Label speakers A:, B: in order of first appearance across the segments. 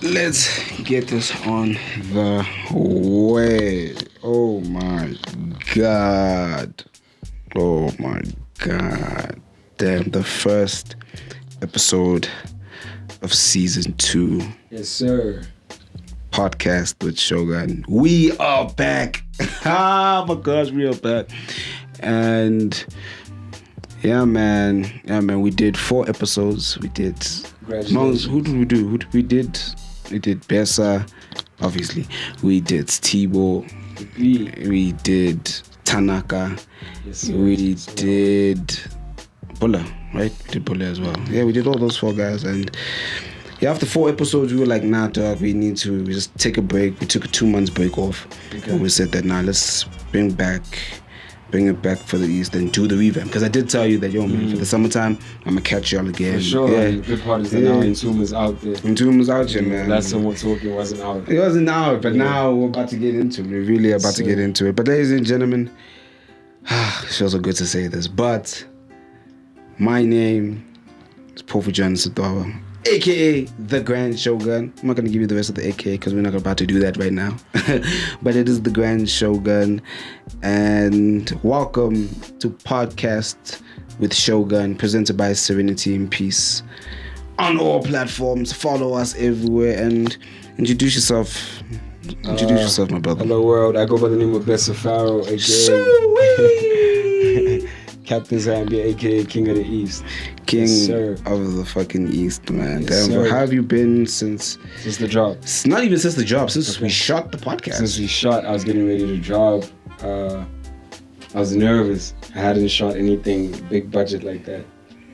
A: Let's get this on the way. Oh my god. Oh my god. Damn, the first episode of season 2.
B: Yes, sir.
A: Podcast with Shogun. We are back. Oh my gosh, we are back. And yeah, man. We did 4 episodes. We did. Who did we do? We did Besa, obviously. We did Tibo. We did Tanaka.
B: Yes, sir.
A: We did Bola, right? We did Bola as well. Yeah, we did all those 4 guys. And yeah, after 4 episodes, we were like, nah, dog, we just take a break. We took a 2 months break off. Okay. And we said that, nah, let's bring it back for the East and do the revamp. Because I did tell you that, yo, man, for the summertime, I'm going to catch y'all again.
B: For sure. Yeah. The good part is that now Entomb is out there.
A: Entomb is out here, man.
B: Last time we were talking, wasn't out.
A: It wasn't out, but now we're about to get into it. We're really about to get into it. But ladies and gentlemen, it feels so good to say this, but my name is Pofujan Sadawa, aka The Grand Shogun. I'm not going to give you the rest of the aka because we're not about to do that right now. But it is The Grand Shogun. And welcome to Podcast with Shogun, presented by Serenity and Peace. On all platforms, follow us everywhere and introduce yourself. Introduce yourself, my brother.
B: Hello, world. I go by the name of Besa, Pharaoh, aka Captain Zambia, aka King of the East.
A: King of the fucking East, man.
B: Yes,
A: damn, how have you been since
B: the drop?
A: It's not even since the drop, since we shot the podcast.
B: Since we shot, I was getting ready to drop. I was nervous. I hadn't shot anything big budget like that.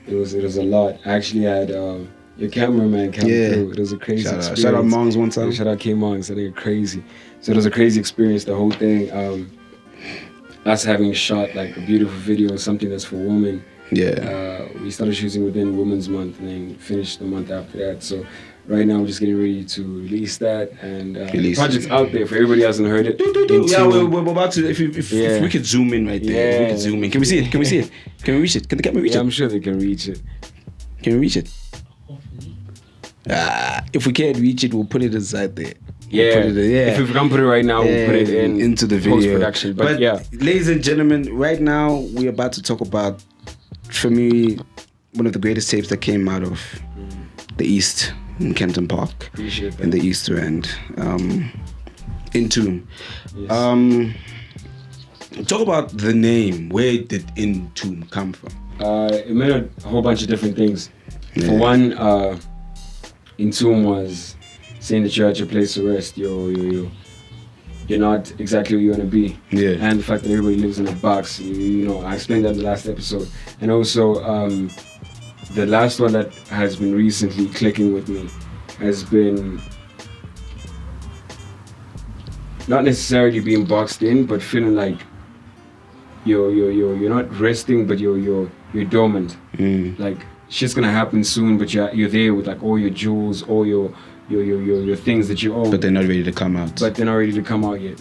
B: It was a lot. I actually had your cameraman come through. It was a crazy experience.
A: Shout out Mongs one time.
B: Shout out K Mongs. I think crazy. So it was a crazy experience, the whole thing. Us having shot like a beautiful video, something that's for women.
A: Yeah.
B: We started shooting within Women's Month and then finished the month after that. So right now we're just getting ready to release that, and the project's out there for everybody who hasn't heard it.
A: Yeah, we're about to. If we could zoom in right there, if we could zoom in. Can we see it? Can we see it? Can we reach it? Can the camera reach it?
B: Yeah, I'm sure they can reach it.
A: Can we reach it? If we can't reach it, we'll put it inside there.
B: If we can't put it right now, we'll put it
A: into the video
B: post-production. But yeah,
A: ladies and gentlemen, right now we're about to talk about, for me, one of the greatest tapes that came out of the East in Kenton Park, in the East End, Entomb. Yes. Talk about the name. Where did Entomb come from?
B: It meant a whole bunch of different things. For one, Entomb was saying that you're at your place of rest. You're not exactly who you want to be.
A: Yeah.
B: And the fact that everybody lives in a box. You know, I explained that in the last episode. And also, the last one that has been recently clicking with me has been not necessarily being boxed in, but feeling like you're not resting, but you're dormant. Like shit's gonna happen soon, but you're there with like all your jewels, all your things that you own.
A: But they're not ready to come out.
B: But they're not ready to come out yet.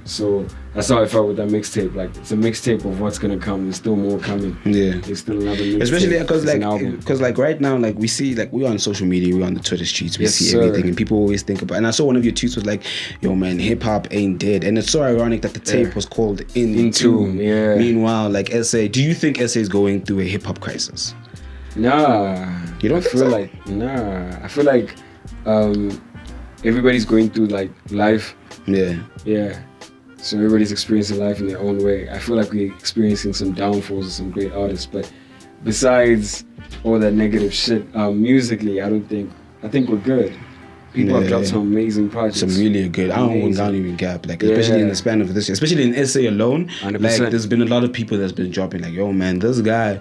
B: So that's how I felt with that mixtape. Like it's a mixtape of what's gonna come. There's still more coming.
A: Yeah.
B: There's still another mixtape.
A: Especially because like right now, like we see, like we're on social media, we're on the Twitter streets, we see everything, and people always think about. And I saw one of your tweets was like, "Yo, man, hip hop ain't dead." And it's so ironic that the tape was called Entomb.
B: Yeah.
A: Meanwhile, like SA, do you think SA is going through a hip hop crisis?
B: Nah.
A: You don't
B: feel like I feel like everybody's going through like life.
A: Yeah.
B: Yeah. So everybody's experiencing life in their own way. I feel like we're experiencing some downfalls of some great artists, but besides all that negative shit, musically, I think we're good. People have dropped some amazing projects.
A: Some really good. I don't even gap. Like especially in the span of this year, especially in SA alone.
B: 100%.
A: Like there's been a lot of people that's been dropping. Like, yo, man, this guy,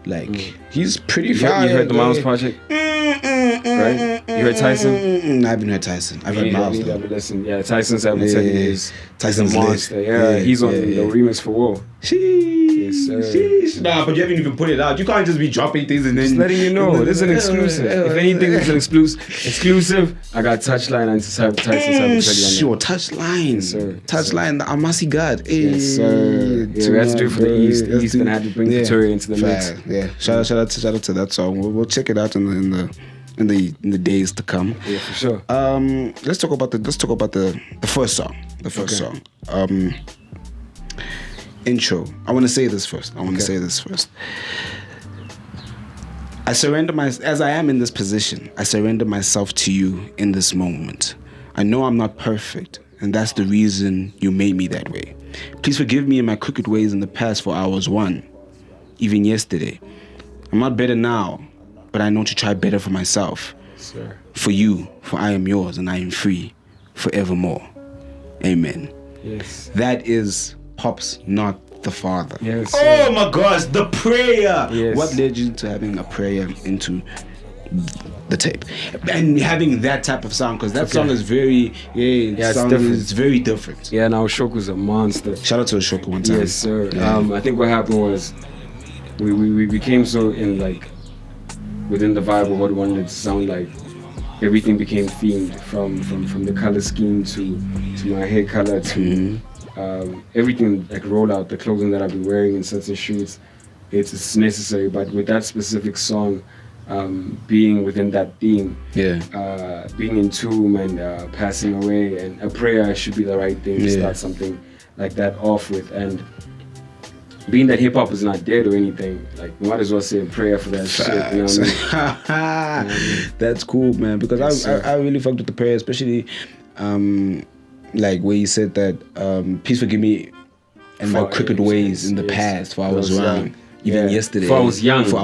A: like he's pretty fire.
B: You heard the Miles project?
A: Right?
B: right? You heard Tyson?
A: I haven't heard Tyson. I've heard Miles.
B: Listen, yeah, Tyson's album is
A: Tyson's
B: a monster. Yeah, he's on the remix for War.
A: Sheesh. Nah, but you haven't even put it out. You can't just be dropping things and then
B: just letting you know. This is an exclusive. If anything is an exclusive, I got Touchline and Tyson's
A: sure, Touchline.
B: Yes, sir.
A: Touchline, the Amasi God.
B: Yes, sir. Yeah, we had to do it for the East. The East and had to bring Victoria into the mix.
A: Yeah, shout out to that song. We'll check it out in the days to come.
B: Yeah, for sure.
A: Let's talk about the first song. The first song. Intro. I want to say this first. I surrender as I am in this position, I surrender myself to you in this moment. I know I'm not perfect, and that's the reason you made me that way. Please forgive me in my crooked ways in the past, for I was one, even yesterday. I'm not better now, but I know to try better for myself.
B: Sir.
A: For you, for I am yours and I am free forevermore. Amen.
B: Yes.
A: That is Pops, not the Father.
B: Yes.
A: Oh my gosh, the prayer.
B: Yes.
A: What led you to having a prayer into the tape and having that type of sound? Because that song is very, it's very different.
B: Yeah, now Shoku's a monster.
A: Shout out to Shoku one time.
B: Yes, sir. I think what happened was we became so in like within the vibe of what we wanted it to sound like. Everything became themed from the color scheme to my hair color to everything, like rollout, the clothing that I've been wearing in certain shoots. It's necessary, but with that specific song, being within that theme, being in tomb and passing away, and a prayer should be the right thing to start something like that off with. And being that hip hop is not dead or anything, like might as well say a prayer for that shit. You know what I mean?
A: That's cool, man. Because I really fucked with the prayer, especially like where you said that please forgive me and my crooked ways in the past, for I was wrong. Even yesterday.
B: For I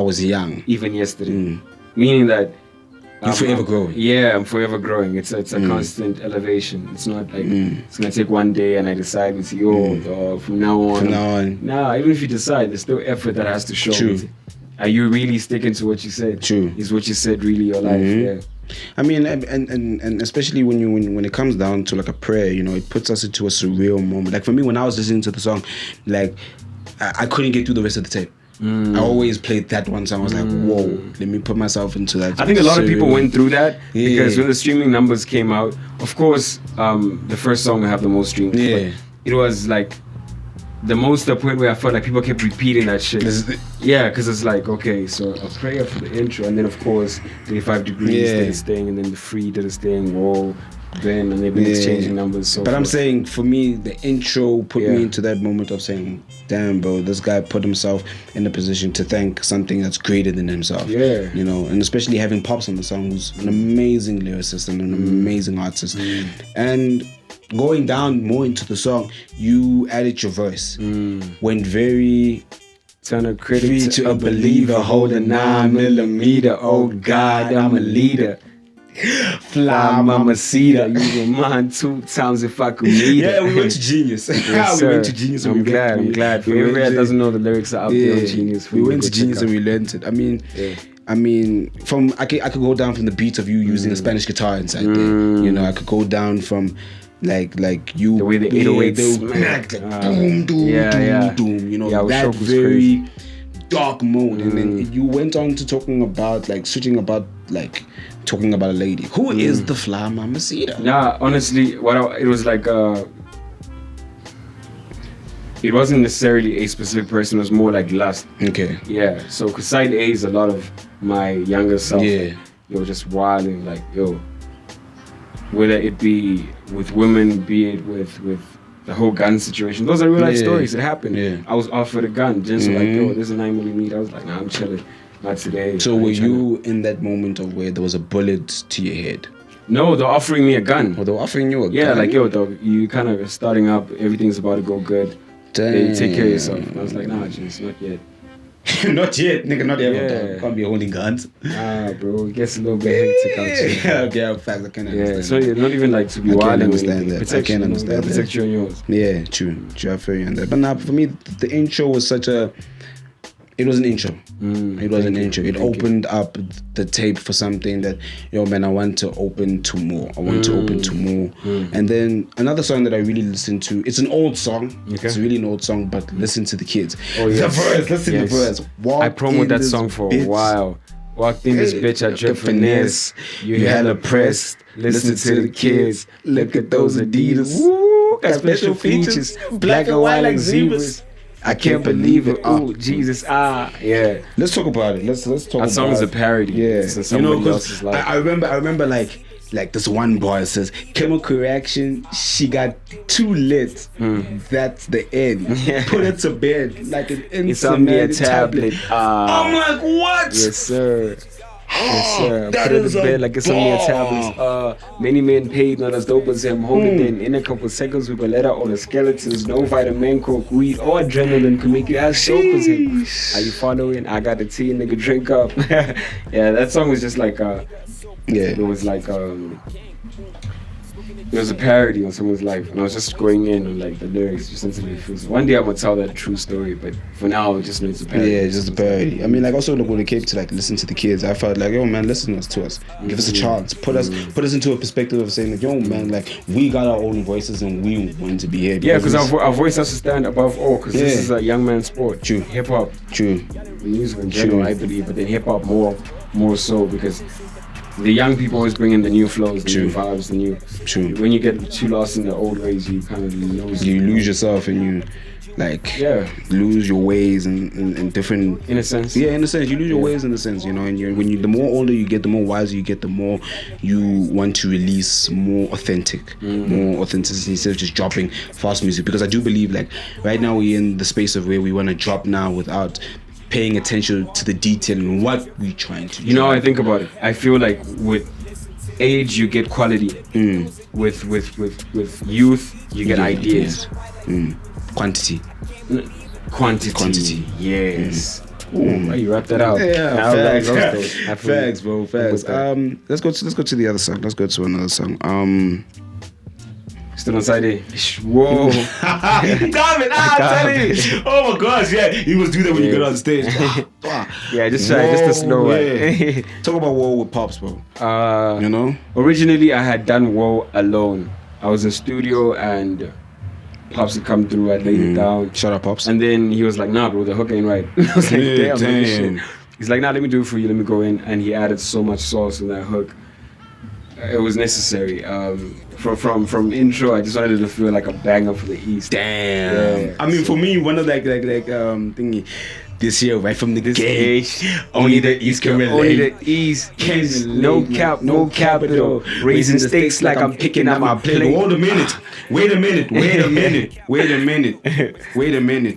B: was young.
A: Even
B: yesterday. Meaning that
A: you're forever growing.
B: Yeah, I'm forever growing. It's a constant elevation. It's not like it's gonna take one day and I decide it's from now on. Nah, even if you decide, there's still effort that has to show.
A: True.
B: Are you really sticking to what you said?
A: True.
B: Is what you said really your life? Yeah.
A: I mean, and especially when it comes down to like a prayer, you know, it puts us into a surreal moment. Like for me, when I was listening to the song, like I couldn't get through the rest of the tape. I always played that one song. I was like, whoa, let me put myself into that.
B: I think a lot of people went through that because when the streaming numbers came out, of course, the first song will have the most streams. Yeah. It was like the most the point where I felt like people kept repeating that shit. Yeah, because it's like, okay, so a prayer for the intro, and then of course 35 degrees did its thing, and then the free did its thing, whoa, then, and they've been exchanging numbers. So
A: but I'm saying, for me, the intro put me into that moment of saying, damn, bro, this guy put himself in a position to thank something that's greater than himself.
B: Yeah.
A: You know, and especially having Pops on the song, who's an amazing lyricist and an amazing artist. And going down more into the song, you added your verse. Went very...
B: Turn a critic to a believer, hold a 9mm, oh God, I'm a leader. Fly mamacita, you were mine 2 times if I could meet
A: it. Yeah, we went to Genius.
B: Yes,
A: we went to Genius.
B: I'm glad. For everyone that doesn't know, the lyrics are up there on Genius.
A: We went to Genius and we learned it. I mean, from I could go down from the beat of you using a Spanish guitar inside there. You know, I could go down from like you
B: the way the 808 smacked,
A: like boom, doom. You know, that very crazy. Dark mode, and then you went on to talking about a lady. Who is the Fly Mamacita?
B: Nah, honestly, it was like it wasn't necessarily a specific person. It was more like lust.
A: Okay.
B: Yeah. So, cause side A is a lot of my younger self. Yeah. Like, just wilding, like whether it be with women, be it with the whole gun situation. Those are real life stories. It happened. Yeah. I was offered a gun. Just like, this is 9mm. I was like, nah, I'm chilling. Not today.
A: So were you in that moment of where there was a bullet to your head?
B: No, they're offering me a gun.
A: Oh, they're offering you a gun?
B: Yeah, like, you kind of starting up. Everything's about to go good.
A: Damn.
B: Then take care of yourself. And I was like, nah, just not yet.
A: Not yet, nigga, not yet. Yeah. Can't be holding guns.
B: Bro, it gets a little bit hectic out here.
A: Okay, facts, I can understand.
B: Yeah, so you're not even like to be wild. I
A: understand that. I can understand that.
B: Protect you and yours.
A: Yeah, true. I feel you on that. But now, for me, the intro was such a... It was an intro. It was an intro. It opened up the tape for something that, yo, man, I want to open to more. And then another song that I really listened to, it's an old song. Okay. It's really an old song, but listen to the kids.
B: Oh, yeah.
A: The verse, listen to the verse.
B: I promoted that song for a while. Walked in this bitch, I drip finesse. You hella pressed. Listen to the kids. Look at those Adidas. Woo, got special features. Black and white like zebras. I can't believe it. Oh, Jesus. Yeah.
A: Let's talk about it. Let's talk about it.
B: That song is a parody.
A: Yeah.
B: So somebody else's life.
A: I remember like this one bar says, chemical reaction, she got too lit. That's the end. Put it to bed like an
B: insomnia tablet.
A: I'm like, what?
B: Yes, sir. Yes, sir.
A: That
B: Put it
A: is
B: to bed like it's insomnia
A: bar.
B: tablets. Many men paid, not as dope as him. Hold it in a couple seconds, we can let out all the skeletons. No vitamin, coke, weed, or adrenaline can make you as dope as him. Are you following? I got the tea, nigga, drink up. Yeah, that song was just like it was like it was a parody on someone's life, and I was just going in on like the lyrics, just into the feels. One day I'm gonna tell that true story, but for now it just means a parody.
A: Yeah, it's just a parody. I mean, like also when it came to like listen to the kids, I felt like, yo man, listen to us, give us a chance, put us into a perspective of saying like, yo man, like we got our own voices and we want to be heard.
B: Yeah, because our voice has to stand above all, because this is a young man's sport.
A: True.
B: Hip hop.
A: True.
B: Music in general, I believe, but then hip hop more so because the young people always bring in the new flows, the new vibes, the new.
A: True.
B: When you get too lost in the old ways, you kind of lose.
A: You lose yourself and you, like, lose your ways and different.
B: In a sense.
A: Yeah, in a sense, you lose your ways in a sense, you know. And the more older you get, the more wiser you get, the more you want to release more authenticity instead of just dropping fast music. Because I do believe, like, right now we're in the space of where we want to drop now without paying attention to the detail and what we're trying to do.
B: You know, I think about it. I feel like with age you get quality. With youth you get ideas.
A: Quantity.
B: Yes. Ooh, you wrap that out.
A: Yeah, facts, bro. Facts. Let's go to the other song. Let's go to another song.
B: Still on side A. Whoa.
A: Damn it, I'm telling you. Oh my gosh, yeah. You must do that when you get on the stage.
B: Yeah, just try, just a slow one.
A: Yeah. Talk about Whoa with Pops, bro. You know?
B: Originally, I had done Whoa alone. I was in studio and Pops had come through, I laid it down.
A: Shout out, Pops.
B: And then he was like, nah, bro, the hook ain't right. I was like, damn. Shit. He's like, nah, let me do it for you, let me go in. And he added so much sauce in that hook. It was necessary. From intro, I just wanted it to feel like a banger for the East.
A: Damn. Yeah. I mean, for me, one of thingy this year, right from the gate, only the East can relate.
B: Only the East can no cap, no capital. Raising stakes like I'm picking up my plate.
A: Wait a minute.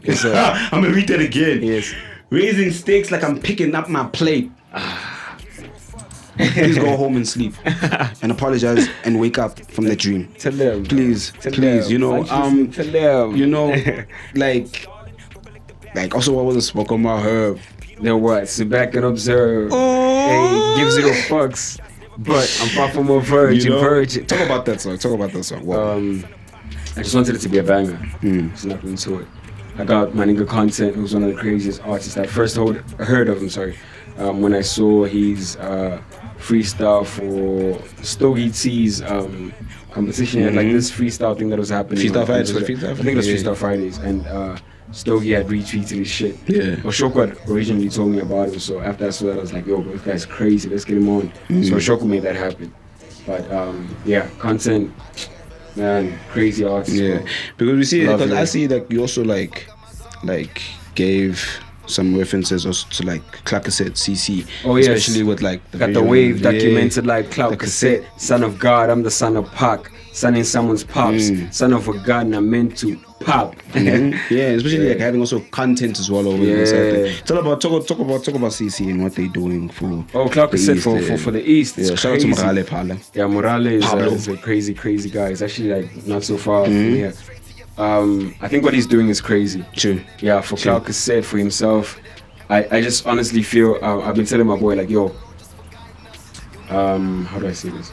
A: Yes, I'm gonna read that again.
B: Yes.
A: Raising stakes like I'm picking up my plate. Please go home and sleep and apologize and wake up from the dream.
B: Tell them.
A: Please. You know,
B: tell them.
A: You know, like also what was a spoke on my herb.
B: Then what? Sit back and observe. Hey, gives it a fucks. But I'm far from a virgin.
A: Talk about that song. Wow.
B: I just wanted it to be a banger. There's nothing to it. I got my nigga Content, who's one of the craziest artists I first heard of him. When I saw his freestyle for Stogie T's competition, and like this freestyle thing that was happening.
A: Freestyle Fridays.
B: I think it was Freestyle Fridays, and Stogie had retweeted his shit.
A: Yeah.
B: Or Shoko had originally told me about it, so after I saw that, I was like, yo, bro, this guy's crazy. Let's get him on. So Shoko made that happen. But yeah, Content, man, crazy artist.
A: Yeah,
B: bro.
A: because we see, because I see that you also like gave some references also to like Clark Cassette, CC.
B: Oh yes.
A: Especially with like
B: the Wave documented like Clark Cassette, son of God, I'm the son of Pac, son in someone's pops, son of a God and I'm meant to pop.
A: Yeah, especially like having also content as well over there. Talk about CC and what they're doing for
B: Clark Cassette for the East.
A: Yeah, shout out to Morale.
B: Yeah, Morale is a crazy guy. It's actually like not so far from here. I think what he's doing is crazy.
A: True.
B: Yeah, for Clark Cassette, for himself. I just honestly feel, I've been telling my boy like, yo, how do I say this?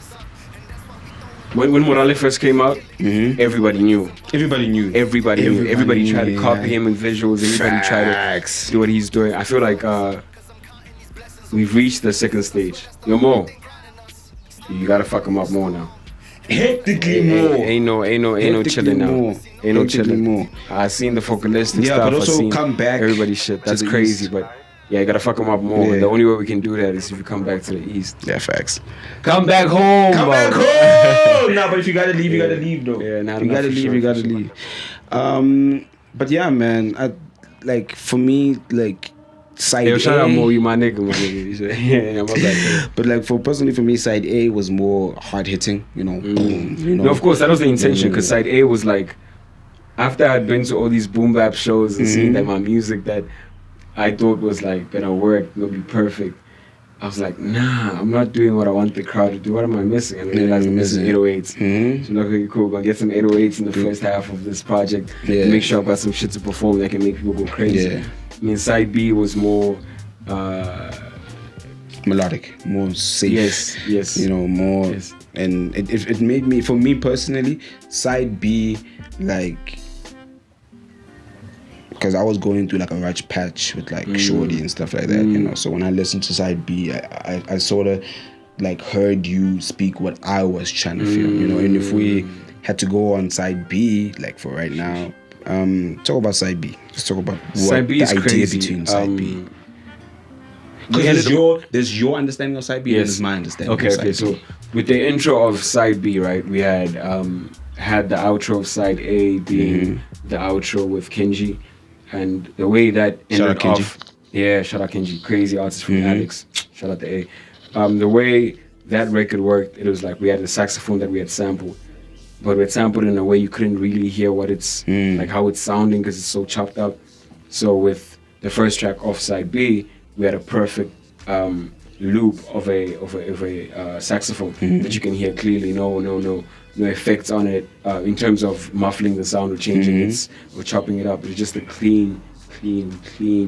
B: when Morale first came out, everybody knew.
A: Everybody knew.
B: Everybody tried to copy him in visuals. Everybody tried to do what he's doing. I feel like we've reached the second stage. Yo, Mo, you gotta fuck him up more now.
A: Hectically more.
B: Ain't no chilling now. Ain't no chilling more. I seen the focalistic stuff.
A: But also
B: I seen
A: come back.
B: Everybody's shit. That's crazy, but. Yeah, you gotta fuck him up more. Yeah. The only way we can do that is if you come back to the east.
A: Yeah, facts.
B: Come back home.
A: Come back home. Nah, but if you gotta leave, you gotta leave, though.
B: Yeah,
A: you gotta leave. You gotta leave. But yeah, man. For me, like side A.
B: Shout out Mo, you my nigga, yeah, my bad.
A: But personally, for me, side A was more hard hitting. Boom,
B: No, of course that was the intention, because side A was like after I'd been to all these boom bap shows and seen that my music that I thought was like gonna work, gonna be perfect. I was like, nah, I'm not doing what I want the crowd to do. What am I missing? And I realized I'm missing 808s. So I'm like, okay, cool, gonna get some 808s in the first half of this project. To make sure I've got some shit to perform that can make people go crazy. I mean, side B was more
A: melodic, more safe.
B: Yes.
A: More. Yes. And it made me, for me personally, side B, like, because I was going through like a rich patch with like Shorty and stuff like that, So when I listened to side B, I sort of like heard you speak what I was trying to feel, And if we had to go on side B, like for right now, talk about side B. Let's talk about what
B: side B
A: the
B: is
A: idea
B: crazy.
A: Between side B. Because there's your understanding of side B and there's my understanding of side B. So
B: with the intro of side B, right, we had the outro of side A being the outro with Kenji. And the way that ended off, shout out Kenji, crazy artist from Alex, shout out to A. The way that record worked, it was like we had the saxophone that we had sampled, but we had sampled in a way you couldn't really hear what it's like, how it's sounding, because it's so chopped up. So with the first track off side B, we had a perfect loop of a saxophone that you can hear clearly. No effects on it in terms of muffling the sound or changing it or chopping it up. It's just a clean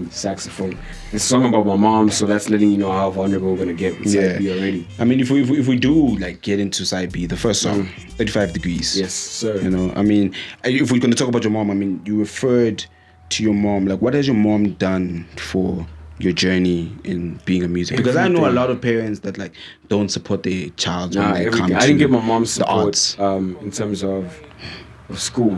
B: saxophone. It's a song about my mom, so that's letting you know how vulnerable we're gonna get with side B already.
A: I mean, if we do like get into side B, the first song, 35 Degrees.
B: Yes, sir.
A: I mean, if we're gonna talk about your mom, I mean, you referred to your mom. Like, what has your mom done for your journey in being a musician? Because I know a lot of parents that like don't support their child when they come to
B: I didn't get my mom's support in terms of school.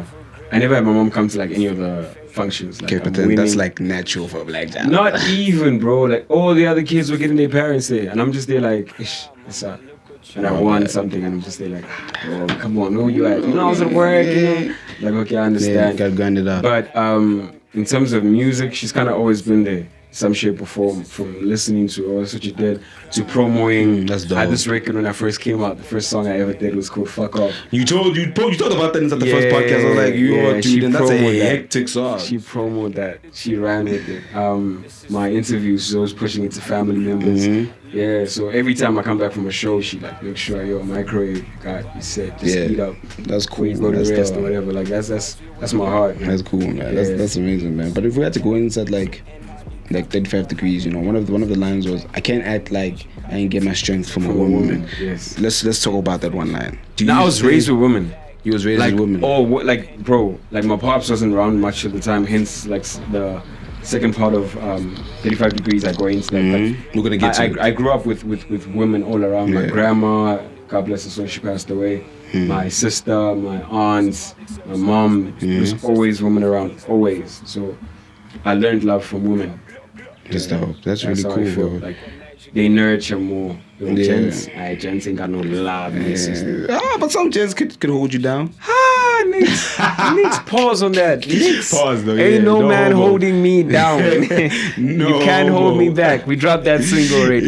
B: I never had my mom come to like any of the functions. Like,
A: okay, but then that's like natural for a black child.
B: Not even, bro. Like all the other kids were getting their parents there, and I'm just there like, it's up. And I won something, and I'm just there like, oh, come on, where you at? I was at work. Like, okay, I understand.
A: Yeah, got grinded up.
B: But in terms of music, she's kind of always been there. Some shape or form, from listening to all that's what you did to promoting.
A: That's dope.
B: I had this record when I first came out. The first song I ever did was called "Fuck Off."
A: You talked about that in the first podcast. I was like, dude, and that's a hectic song.
B: She promoted that. She ran with it. My interviews, she was pushing it to family members. Yeah, so every time I come back from a show, she like make sure your microwave got you set. Just eat up.
A: That's cool.
B: You go to the rest or whatever. Like that's my heart. Man.
A: That's cool, man. Yeah. That's amazing, man. But if we had to go inside like 35 Degrees, one of the lines was, I can't act like I ain't get my strength from a woman.
B: Yes.
A: Let's talk about that one line.
B: I was raised with women.
A: You was raised with women.
B: Oh, bro, like my pops wasn't around much at the time. Hence, like the second part of 35 Degrees, I go into that.
A: We're gonna get to it.
B: I grew up with women all around. My grandma, God bless her soul, she passed away. My sister, my aunts, my mom. There's always women around, always. So I learned love from women.
A: That's dope. That's really cool, bro.
B: Like they nurture more. Gents ain't got no love in their system.
A: But some gents could hold you down.
B: Needs pause on that.
A: Pause though.
B: Ain't no man holding me down. You can't hold me back. We dropped that single already.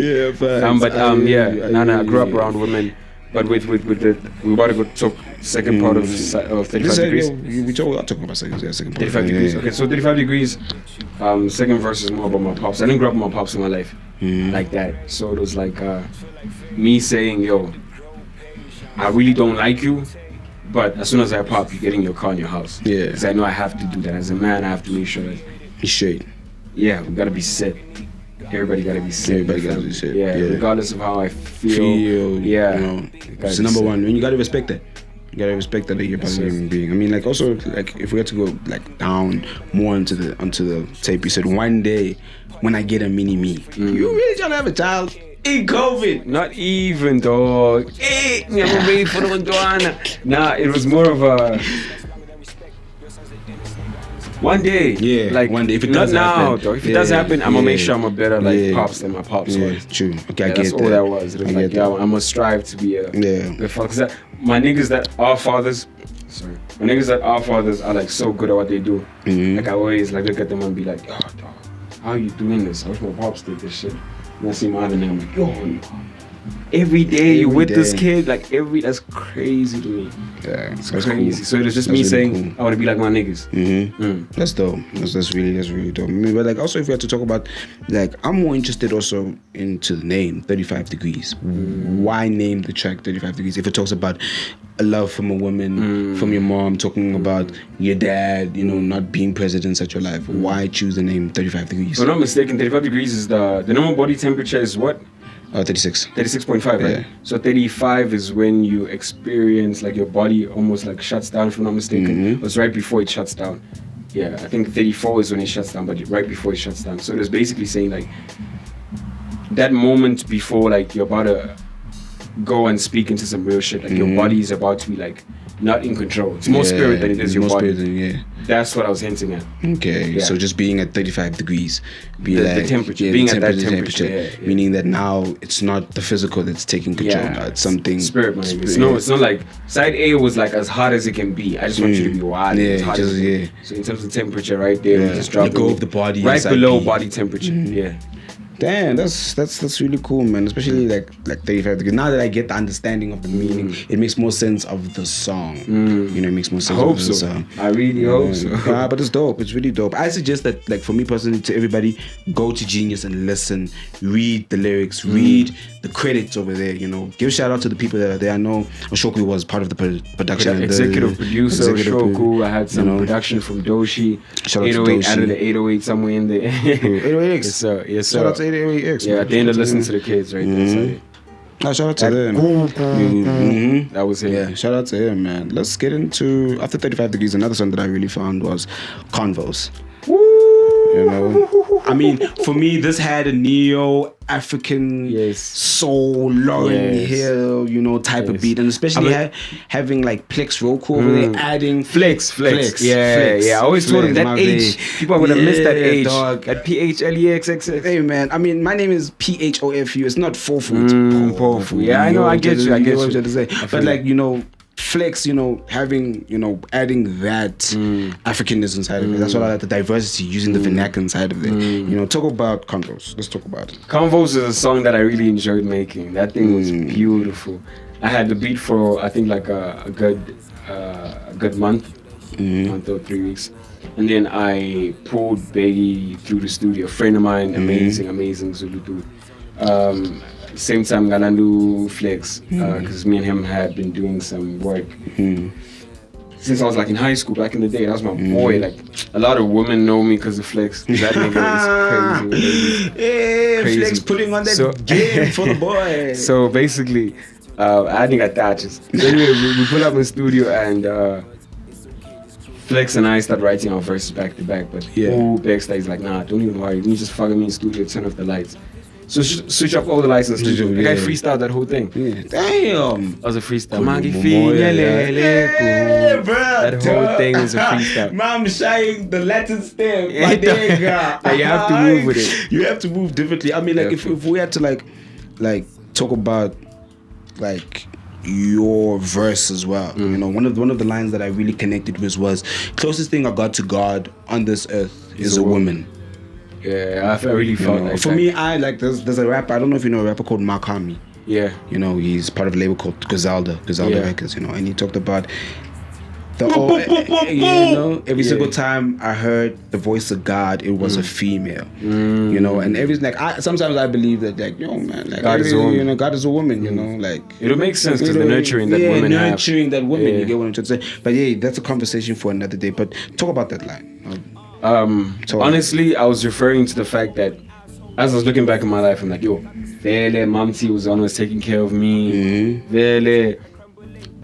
A: Yeah,
B: I grew up around women. But with we about to go talk second part of 35 Degrees.
A: We talking about second part.
B: 35 Degrees. Okay, so 35 Degrees, second verse is more about my pops. I didn't grow up with my pops in my life like that. So it was like me saying, yo, I really don't like you, but as soon as I pop, you get in your car in your house.
A: Yeah.
B: Because I know I have to do that. As a man, I have to make sure that
A: you're straight.
B: Yeah, we gotta be set. everybody gotta be safe.
A: Everybody gotta be safe.
B: Yeah, regardless of how I feel. Yeah,
A: you know, it's the number one. And you gotta respect that. You gotta respect that you're a human being. I mean, like, also, like, if we had to go like down more onto the tape, you said one day when I get a mini me, you really trying to have a child in COVID?
B: Not even, dog. Hey, never made for the Nah, it was more of a one day.
A: Yeah, like one day. If it does
B: now,
A: happen,
B: if it does happen, I'm gonna make sure I'm a better pops than my pops was.
A: True. Okay, I get
B: that's
A: that.
B: all that was. It was like, I'm gonna strive to be a good father. Cause my niggas that are fathers, my niggas that are fathers are like so good at what they do. Like I always like look at them and be like, yo, dog, how are you doing this? I wish my pops did this shit. And I see my other nigga, I'm like, yo, every day you with this kid, like that's crazy to me.
A: Yeah,
B: it's crazy. Cool. So it was just me really saying, cool. I want to be like my niggas.
A: That's dope. That's really dope. I mean, but like also if we had to talk about, like, I'm more interested also into the name 35 Degrees. Why name the track 35 Degrees? If it talks about a love from a woman, from your mom, talking about your dad, you know, not being president at your life, why choose the name 35 Degrees?
B: If I'm not mistaken, 35 degrees is the normal body temperature is what?
A: 36.
B: 36.5, right? Yeah. So 35 is when you experience like your body almost like shuts down, if I'm not mistaken. It was right before it shuts down. Yeah, I think 34 is when it shuts down, but right before it shuts down. So it was basically saying like that moment before like you're about to go and speak into some real shit. Like your body is about to be like not in control. It's more spirit than it is your body. Spirit, that's what I was hinting at.
A: Okay, so just being at 35 degrees, the
B: temperature, being at that temperature,
A: meaning that now it's not the physical that's taking control. Now it's something
B: spirit. It's not like side A was like as hot as it can be. I just want you to be wild. As hot as it can. So in terms of temperature, right there, we just dropped
A: go of the body
B: right below body temperature. Yeah.
A: Damn, that's really cool, man. Especially like 35 degrees. Now that I get the understanding of the meaning, it makes more sense of the song. You know, it makes more sense.
B: I hope so. Song. I really hope so.
A: But it's dope. It's really dope. I suggest that, like, for me personally, to everybody, go to Genius and listen, read the lyrics, read the credits over there. You know, give a shout out to the people that are there. I know Oshoku was part of the production.
B: Executive producer Oshoku. I had some production from Doshi.
A: Shout out to Doshi.
B: Added the 808 somewhere in there.
A: 808X.
B: Yes, sir. Yes, sir.
A: Shout out to 808X.
B: Yeah, at the end of listening to the kids right there.
A: So, shout out to them.
B: That was him.
A: Yeah, shout out to him, man. Let's get into after 35 Degrees. Another song that I really found was Convos. You know, I mean, for me, this had a neo-African soul, Lauryn Hill, you know, type of beat, and especially having like Plex Roku over there, adding
B: Flex. Yeah. I always told him that H. People would have missed that H. Dog. That PHLEXXX.
A: Hey man, I mean, my name is PHOFU. It's not Fofu. It's Pofu.
B: Yeah, I know. I get you. I get what
A: you're trying to say. But like, you know, Flex, you know, having, you know, adding that Africanism side of it. That's what I like, the diversity, using the vernacular side of it. You know, talk about Convos. Let's talk about it.
B: Convos is a song that I really enjoyed making. That thing was beautiful. I had the beat for I think like a good month or 3 weeks, and then I pulled Beggy through the studio. A friend of mine, amazing Zulu dude. Same time Galandu Flex, because me and him had been doing some work since I was like in high school back in the day. That was my boy. Like a lot of women know me because of Flex. That nigga is crazy.
A: Yeah, crazy. Flex putting on that game for the boy.
B: So basically, I think I touches. So anyway, we pull up in the studio and Flex and I start writing our verses back to back. But Baxter is like, nah, don't even worry. We just fucking me in the studio, turn off the lights. So switch up all the licenses. The guy freestyled that whole thing.
A: Yeah. Damn.
B: That was a freestyle. That whole thing was a freestyle.
A: Mom shying the Latin step.
B: You have to move with it.
A: You have to move differently. I mean, like if we had to like talk about like your verse as well. You know, one of the lines that I really connected with was, closest thing I got to God on this earth is a woman.
B: Yeah, I really felt like
A: for
B: that.
A: me, I like there's a rapper, I don't know if you know a rapper called Mark Hami.
B: Yeah.
A: You know, he's part of a label called Gazalda Records, you know, and he talked about you know, every single time I heard the voice of God, it was a female. You know, and everything like sometimes I believe that, like, yo man, like God is a woman. You know, God is a woman, you know, like
B: it'll make sense because the nurturing that women have.
A: Nurturing that woman, you get what I'm trying to say. But yeah, that's a conversation for another day. But talk about that line.
B: Honestly, I was referring to the fact that as I was looking back in my life, I'm like, yo, Vele, Mamti was always taking care of me. Vele,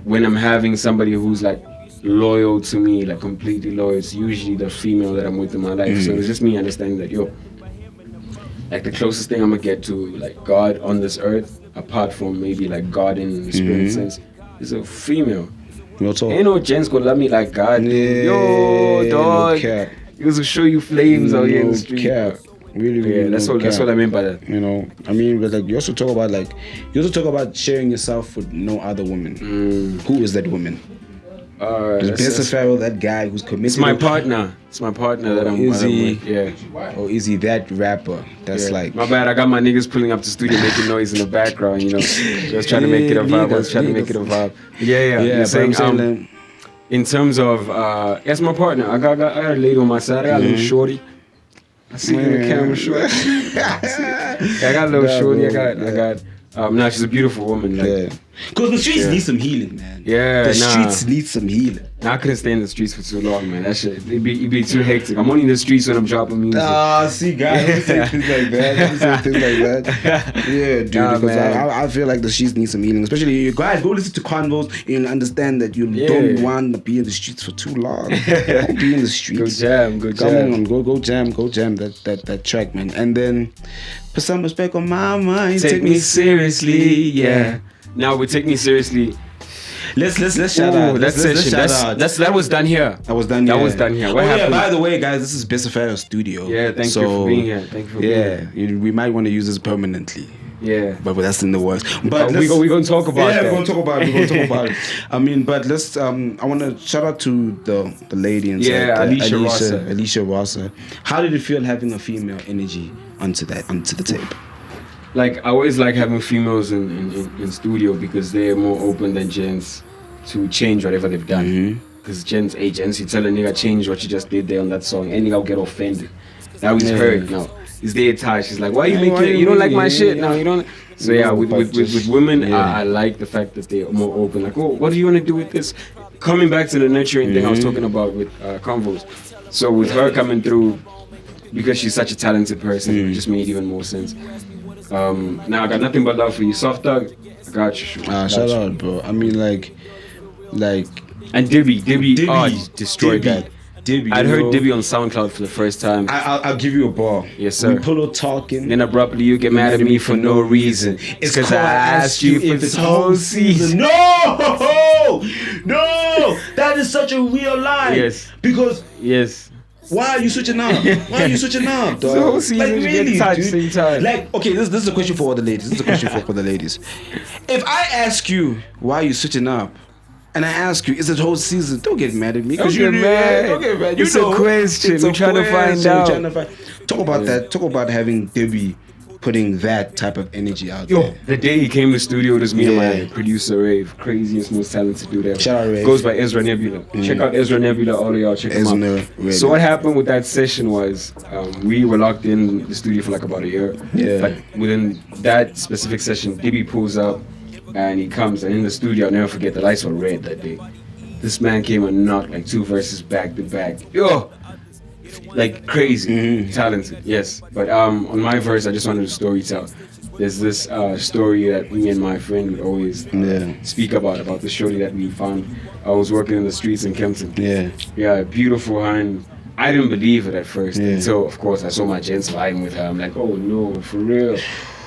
B: when I'm having somebody who's like loyal to me, like completely loyal, it's usually the female that I'm with in my life. So it's just me understanding that, yo, like the closest thing I'm gonna get to like God on this earth, apart from maybe like God in the spirit sense, is a female. Ain't no gents gonna love me like God. Yo, dog. No cap. He was to show you flames out here in the street. Cap.
A: Really,
B: that's what I mean by that.
A: You know, I mean, but like you also talk about sharing yourself with no other woman. Who is that woman? Is Besa Pharaoh that guy who's committed?
B: It's my partner. It's my partner that I'm with. Yeah.
A: Or is he that rapper? That's like.
B: My bad. I got my niggas pulling up to the studio making noise in the background. You know, just trying to make it a vibe. Yeah. Saying, in terms of, that's my partner. I got a lady on my side. I got a little shorty. I see you in the camera, shorty. I got a little shorty. I got. No, she's a beautiful woman. Like,
A: Because the streets need some healing, man.
B: The
A: streets need some healing.
B: I couldn't stay in the streets for too long, man. That shit, it'd be too hectic. I'm only in the streets when I'm dropping music.
A: See, guys, don't say things like that. Yeah, dude, because I feel like the streets need some healing. Especially, you guys, go listen to convos and you'll understand that you don't want to be in the streets for too long. Don't be in the streets.
B: Go jam.
A: Come on, go jam that track, man. And then, put some respect on my mind.
B: Take me seriously, yeah. Now we take me seriously.
A: Let's shout out.
B: That was done here.
A: That was done here.
B: What happened?
A: By the way, guys, this is Besa Pharaoh's studio.
B: Yeah, thank you for being here.
A: We might want to use this permanently.
B: Yeah,
A: but that's in the works. But
B: we're gonna talk about that.
A: We're gonna talk about it. I mean, but let's. I want to shout out to the lady inside.
B: Yeah,
A: Alicia Rasa. How did it feel having a female energy onto the tape?
B: Like, I always like having females in studio because they're more open than gents to change whatever they've done. Because gents, you tell a nigga change what you just did there on that song, and nigga will get offended. Now he's hurt. Now he's there touched. He's like, why you making it? You don't like my shit? No, you don't. So yeah, with women, I like the fact that they're more open. Like, oh, what do you want to do with this? Coming back to the nurturing thing I was talking about with Convos. So with her coming through, because she's such a talented person, it just made even more sense. Now I got nothing but love for you, Soft Dog. I got you.
A: Shout out, bro. I mean, like,
B: and Dibby destroyed that.
A: Dibby,
B: I'd heard Dibby on SoundCloud for the first time.
A: I'll give you a ball.
B: Yes, sir.
A: We pillow talking.
B: Then abruptly you get mad at me for no reason. It's because I asked you for this whole season.
A: No, that is such a real lie.
B: Yes.
A: Because why are you switching up? Dog?
B: The whole season, like, really, you get same time.
A: Like, okay, this is a question for all the ladies. For the ladies. If I ask you why are you switching up, and I ask you, is it the whole season? Don't get mad at me.
B: Don't get mad. It's a question. We're trying to find out.
A: Talk about that. Talk about having Debbie putting that type of energy out there.
B: The day he came to the studio, it was me and my producer Rave, craziest, most talented dude ever.
A: Shout out Rave.
B: Goes by Ezra Nebula. Check out Ezra Nebula, all of y'all. Check him out. So what happened with that session was we were locked in the studio for like about a year.
A: Yeah.
B: But within that specific session, Dibby pulls up and he comes, and in the studio, I'll never forget, the lights were red that day. This man came and knocked like 2 verses back to back. Yo! Like crazy, talented, yes. But on my verse, I just wanted to story tell. There's this story that me and my friend would always speak about the shorty that we found. I was working in the streets in Kempton. Yeah, beautiful, and I didn't believe it at first until, of course, I saw my gents vibing with her. I'm like, oh no, for real.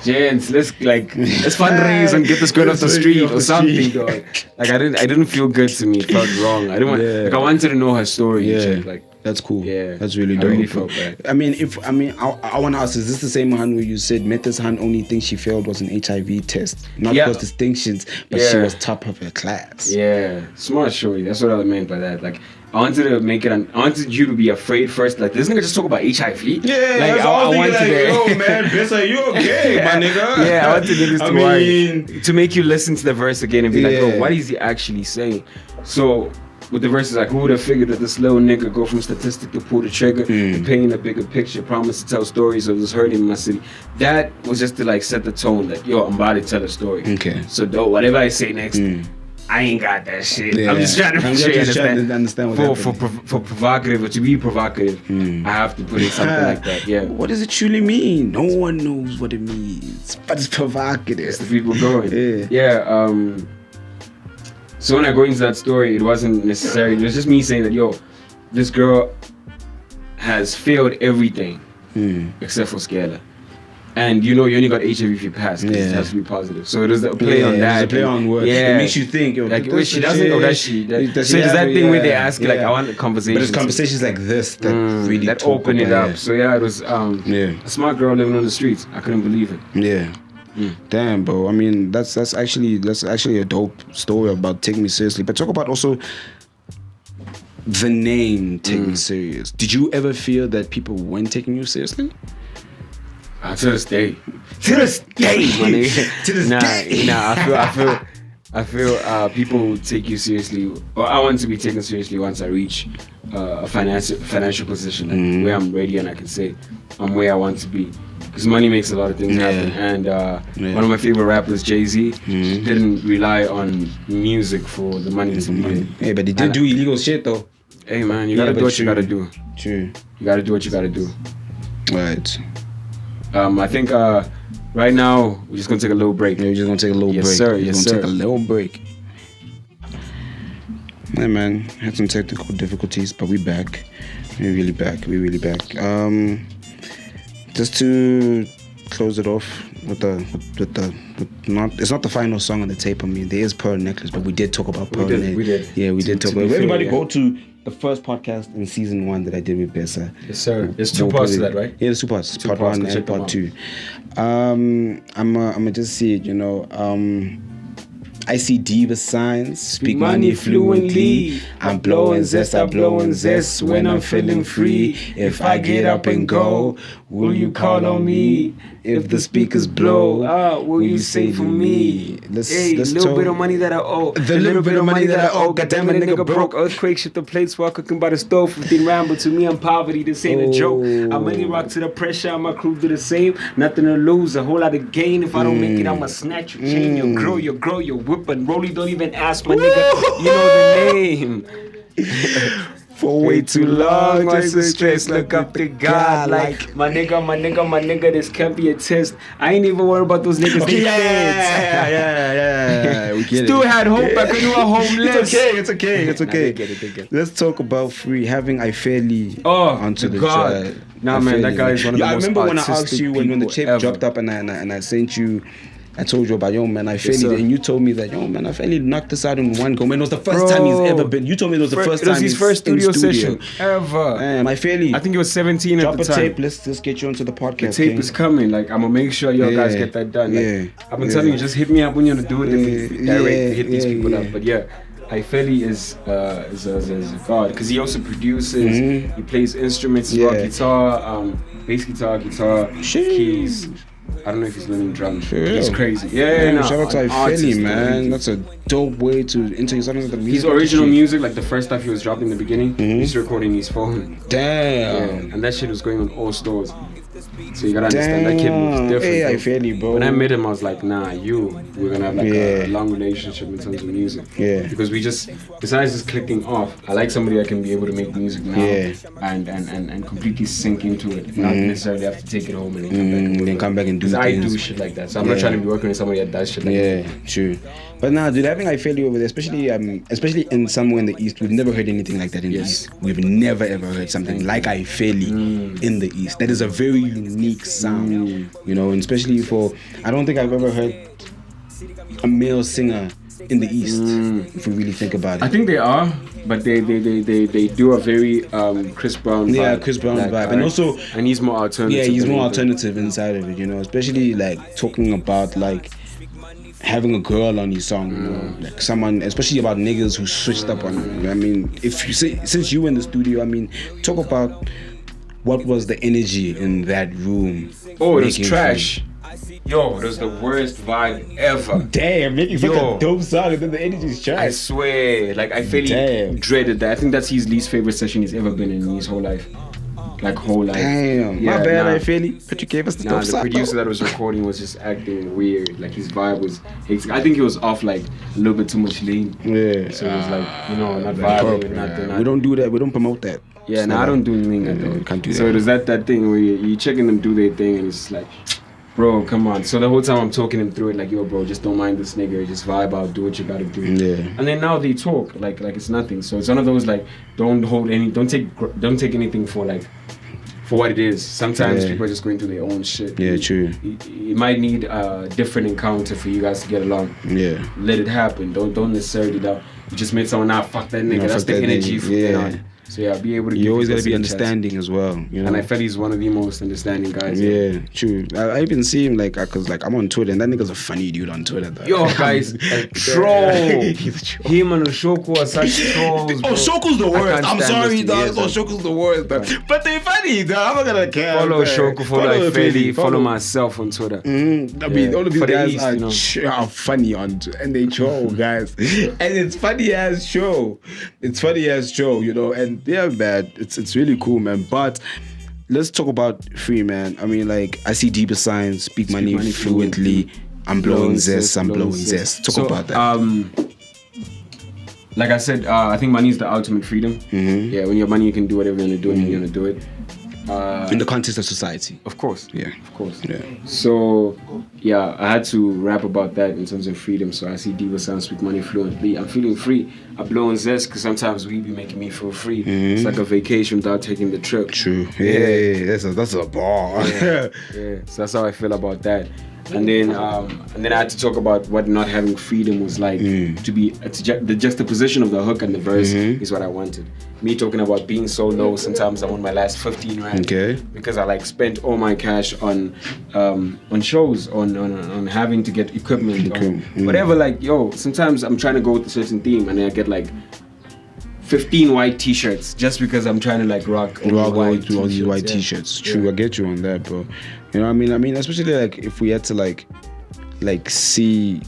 B: Gents, let's fundraise and get this girl off the street or something, dog. Like I didn't feel good to me. It felt wrong. I wanted to know her story. Like,
A: that's cool.
B: Yeah,
A: that's really dope.
B: I really felt bad.
A: I want to ask: is this the same one where you said Meta's hand only thing she failed was an HIV test, not because distinctions, but she was top of her class?
B: Yeah, smart shorty. That's what I meant by that. Like, I wanted to make it. I wanted you to be afraid first. Like, this nigga just talk about HIV.
A: Yeah,
B: like I wanted
A: like, yo, man, Besa, you okay, my nigga?
B: Yeah, I wanted niggas to worry, to make you listen to the verse again and be like, oh, what is he actually saying? So with the verses like, who would have figured that this little nigga go from statistic to pull the trigger, to paint a bigger picture, promise to tell stories of this hurting in my city. That was just to like set the tone that, yo, I'm about to tell a story.
A: Okay.
B: So whatever I say next, I ain't got that shit.
A: Yeah.
B: I'm just trying to
A: I'm just trying to understand what
B: for provocative, or to be provocative, I have to put in something like that. Yeah.
A: What does it truly mean? No one knows what it means, but it's provocative.
B: It's the people going.
A: Yeah.
B: Yeah. So when I go into that story, it wasn't necessarily. It was just me saying that, yo, this girl has failed everything except for Scala. And you only got HIV if you pass, because it has to be positive. So it was a play on that.
A: It's a play on words.
B: Yeah.
A: It makes you think.
B: Like, she doesn't, or does she? So there's that thing where they ask you, like, I want a conversation.
A: But it's conversations like this that really
B: that open it up. So yeah, it was
A: a
B: smart girl living on the streets. I couldn't believe it.
A: Yeah. Damn, bro. I mean, that's actually a dope story about Take Me Seriously. But talk about also the name Take Me Serious. Did you ever feel that people weren't taking you seriously?
B: To this day.
A: To this day,
B: my nigga.
A: To this day.
B: I feel people take you seriously, or I want to be taken seriously once I reach a financial position where I'm ready and I can say I'm where I want to be. Because money makes a lot of things happen. And one of my favorite rappers, Jay-Z, didn't rely on music for the money to be there.
A: Hey, but he did do illegal shit though.
B: Hey man, you gotta do what you gotta do.
A: True.
B: You gotta do what you gotta do.
A: Right.
B: I think right now we're just gonna take a little break.
A: Yeah, we're just gonna take a little break.
B: Sir,
A: we're
B: yes,
A: gonna
B: sir.
A: take a little break. Hey man, had some technical difficulties, but we're back. We're really back. Just to close it off with it's not the final song on the tape. I mean, there is Pearl Necklace, but we did talk about Pearl.
B: We did.
A: Yeah, we did talk about.
B: fair,
A: Everybody
B: yeah.
A: go to the first podcast in season 1 that I did with Besa.
B: Yes, sir. There's 2 parts to that, right?
A: Yeah, there's 2 parts. Part
B: parts,
A: 1
B: go check
A: and
B: them
A: part
B: out.
A: 2. I'm just see it, I see diva signs, speak money fluently. I'm blowing zest, when I'm feeling free. If I get up and go, will you call on me? If the speakers blow, will you sing for me? Let's
B: little bit of money that I owe.
A: The little bit of money that I owe.
B: Goddamn it, nigga broke. Earthquake, shit the plates while cooking by the stove. 15 round, but to me I'm poverty. This ain't a joke. I money rock to the pressure. My crew do the same. Nothing to lose, a whole lot of gain. If I don't make it, I'ma snatch your chain. Your girl, your whip and rollie. Don't even ask my nigga. You know the name. For way too long, just a stress, look up to God. Like, my nigga, this can't be a test. I ain't even worried about those niggas.
A: Okay,
B: They
A: yeah. We get
B: Still
A: it.
B: had hope, I couldn't go homeless.
A: It's okay.
B: Nah, they get it.
A: Let's talk about Free having I Fairly onto the
B: God.
A: chart.
B: Nah,
A: I
B: man, that
A: Fairly,
B: guy is one of the
A: I
B: most
A: remember when I asked
B: artistic
A: you when the
B: people
A: tape
B: ever.
A: dropped up and I sent you. I told you about man, I Fairly,
B: sir.
A: and you told me that man, I Fairly knocked this out in one go. Man, it was the first time he's ever been. You told me it was the first time.
B: It was his first studio session ever.
A: Man, I Fairly.
B: I think it was 17
A: drop
B: at the
A: a
B: time.
A: tape. Let's just get you onto the podcast.
B: The tape is coming. Like, I'm gonna make sure y'all guys get that done. Like, I've been telling you, just hit me up when you're gonna do it. And direct hit these people up. But yeah, I Fairly is a god because he also produces. He plays instruments, guitar, bass guitar, keys. I don't know if he's learning drums. He's crazy. Yeah,
A: shout out to Philly, man. That's a dope way to enter yourself into the music.
B: His original music, like the first stuff he was dropping in the beginning, he's recording his phone.
A: Damn.
B: Yeah, and that shit was going on all stores. So you gotta understand that kid was different.
A: Hey, I feel you, bro.
B: When I met him, I was like, nah, we're gonna have like a long relationship in terms of music.
A: Yeah.
B: Because we just, besides just clicking off, I like somebody that can be able to make music now and completely sink into it. Not necessarily have to take it home and then come back and do it. Because I do shit like that. So I'm not trying to be working with somebody that does shit like that.
A: Yeah, true. But nah, dude, having I feel you over there, especially in somewhere in the East, we've never heard anything like that in the East. We've never ever heard something like I feel you in the East. That is a very unique sound, you know, and especially I don't think I've ever heard a male singer in the East, if we really think about it.
B: I think they are, but they do a very Chris Brown vibe.
A: Yeah, Chris Brown vibe. And also,
B: and he's more alternative.
A: Yeah, he's more alternative inside of it, you know, especially like talking about like having a girl on his song, you know, like someone, especially about niggas who switched up on him. I mean, if you say, since you were in the studio, I mean, talk about what was the energy in that room.
B: Oh, it was trash. Yo, it was the worst vibe ever.
A: Damn, making such a dope song and then the energy's trash.
B: I swear, like I feel he dreaded that. I think that's his least favorite session he's ever been in his whole life. like whole life.
A: Damn, my bad, I fairly. But you gave us the top
B: The
A: side,
B: producer
A: though.
B: that was recording was just acting weird. Like his vibe was hectic. I think he was off like a little bit too much lean.
A: Yeah.
B: So it was like, you know, not vibing and not doing.
A: We don't do that. We don't promote that.
B: Yeah, no, I don't do anything like that.
A: Can't do that.
B: So it was that thing where you checking them do their thing and it's like, bro, come on. So the whole time I'm talking them through it, like, yo, bro, just don't mind this nigga. Just vibe out, do what you gotta do.
A: Yeah.
B: And then now they talk like it's nothing. So it's one of those like, don't take anything for what it is. Sometimes people are just going through their own shit.
A: Yeah, true.
B: You might need a different encounter for you guys to get along.
A: Yeah.
B: Let it happen. Don't necessarily doubt. You just met someone, fuck that nigga. That's the energy from then on. So yeah, be able to.
A: You always gotta be understanding as well, you know.
B: And I felt he's one of the most understanding guys.
A: Yeah, true. I even see him cause I'm on Twitter and that nigga's a funny dude on Twitter. Though.
B: Yo, guys, a troll. He's a troll. Him and Shoku are such trolls.
A: Oh, Shoku's the worst. I'm sorry, dog.
B: Yes,
A: Shoku's the worst, dog. But they're funny, dog. I'm not gonna care.
B: Follow Shoku, follow Ifeli, follow myself on Twitter.
A: I mean, all of these guys are funny on and they troll, guys. And it's funny as show. You know, and they're bad. It's really cool, man. But let's talk about free, man. I mean, like, I see deeper signs, speak money fluently. I'm blowing zest. Talk about that.
B: Like I said, I think money is the ultimate freedom.
A: Mm-hmm.
B: Yeah, when you have money, you can do whatever you want to do and you want to do it.
A: In the context of society.
B: Of course.
A: Yeah.
B: Of course.
A: Yeah.
B: So, yeah, I had to rap about that in terms of freedom. So I see Diva Sound speak money fluently. I'm feeling free. I blow on zest because sometimes we be making me feel free.
A: Mm-hmm.
B: It's like a vacation without taking the trip.
A: True. Yeah. That's a bar.
B: Yeah. So that's how I feel about that. And then I had to talk about what not having freedom was like. To be the juxtaposition of the hook and the verse is what I wanted. Me talking about being so low. Sometimes I'm on my last 15 rand.
A: Okay.
B: Because I spent all my cash on shows, on having to get equipment, whatever. Sometimes I'm trying to go with a certain theme and then I get 15 white t-shirts just because I'm trying to rock
A: all these white t-shirts. True, I get you on that, bro. You know what I mean? Especially if we had to see